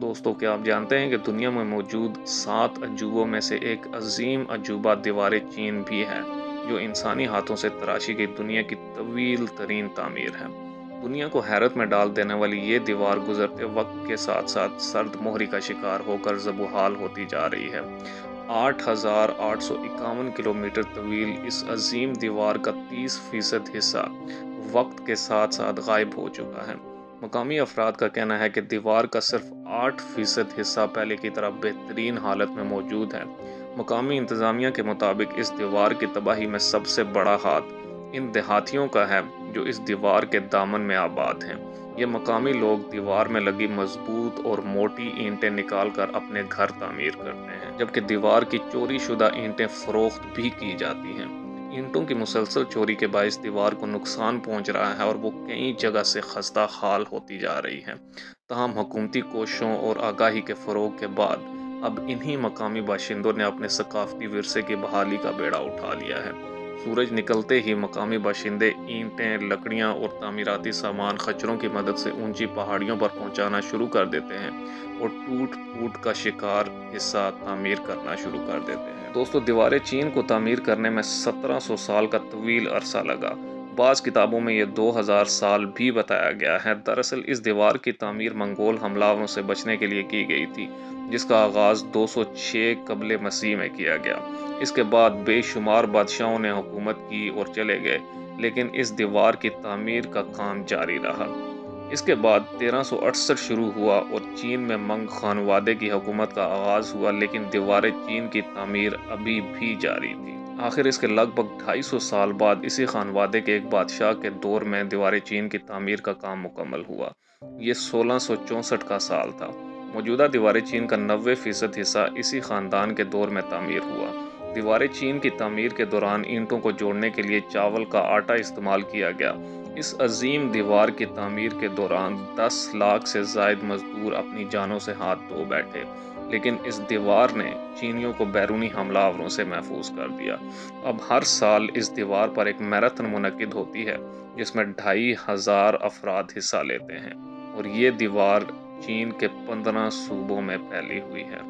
دوستوں کیا آپ جانتے ہیں کہ دنیا میں موجود 7 عجوبوں میں سے ایک عظیم عجوبہ دیوار چین بھی ہے جو انسانی ہاتھوں سے تراشی گئی دنیا کی طویل ترین تعمیر ہے۔ دنیا کو حیرت میں ڈال دینے والی یہ دیوار گزرتے وقت کے ساتھ ساتھ سرد مہری کا شکار ہو کر زبوحال ہوتی جا رہی ہے۔ 8,851 کلومیٹر طویل اس عظیم دیوار کا 30% حصہ وقت کے ساتھ ساتھ غائب ہو چکا ہے۔ مقامی افراد کا کہنا ہے کہ دیوار کا صرف 8% حصہ پہلے کی طرح بہترین حالت میں موجود ہے۔ مقامی انتظامیہ کے مطابق اس دیوار کی تباہی میں سب سے بڑا ہاتھ ان دیہاتیوں کا ہے جو اس دیوار کے دامن میں آباد ہیں۔ یہ مقامی لوگ دیوار میں لگی مضبوط اور موٹی اینٹیں نکال کر اپنے گھر تعمیر کرتے ہیں، جبکہ دیوار کی چوری شدہ اینٹیں فروخت بھی کی جاتی ہیں۔ اینٹوں کی مسلسل چوری کے باعث دیوار کو نقصان پہنچ رہا ہے اور وہ کئی جگہ سے خستہ حال ہوتی جا رہی ہے۔ تاہم حکومتی کوششوں اور آگاہی کے فروغ کے بعد اب انہی مقامی باشندوں نے اپنے ثقافتی ورثے کی بحالی کا بیڑا اٹھا لیا ہے۔ سورج نکلتے ہی مقامی باشندے اینٹیں، لکڑیاں اور تعمیراتی سامان خچروں کی مدد سے اونچی پہاڑیوں پر پہنچانا شروع کر دیتے ہیں اور ٹوٹ پھوٹ کا شکار حصہ تعمیر کرنا شروع کر دیتے ہیں۔ دوستو، دیوار چین کو تعمیر کرنے میں 1700 سال کا طویل عرصہ لگا۔ بعض کتابوں میں یہ 2000 سال بھی بتایا گیا ہے۔ دراصل اس دیوار کی تعمیر منگول حملوں سے بچنے کے لیے کی گئی تھی، جس کا آغاز 206 قبل مسیح میں کیا گیا۔ اس کے بعد بے شمار بادشاہوں نے حکومت کی اور چلے گئے، لیکن اس دیوار کی تعمیر کا کام جاری رہا۔ اس کے بعد 1368 شروع ہوا اور چین میں منگ خانوادے کی حکومت کا آغاز ہوا، لیکن دیوار چین کی تعمیر ابھی بھی جاری تھی۔ آخر اس کے لگ بھگ 250 سال بعد اسی خانوادے کے ایک بادشاہ کے دور میں دیوار چین کی تعمیر کا کام مکمل ہوا۔ یہ 1664 کا سال تھا۔ موجودہ دیوار چین کا 90% حصہ اسی خاندان کے دور میں تعمیر ہوا۔ دیوار چین کی تعمیر کے دوران اینٹوں کو جوڑنے کے لیے چاول کا آٹا استعمال کیا گیا۔ اس عظیم دیوار کی تعمیر کے دوران 10 لاکھ سے زائد مزدور اپنی جانوں سے ہاتھ دھو بیٹھے، لیکن اس دیوار نے چینیوں کو بیرونی حملہ آوروں سے محفوظ کر دیا۔ اب ہر سال اس دیوار پر ایک میراتھن منعقد ہوتی ہے جس میں 2500 افراد حصہ لیتے ہیں، اور یہ دیوار چین کے 15 صوبوں میں پھیلی ہوئی ہے۔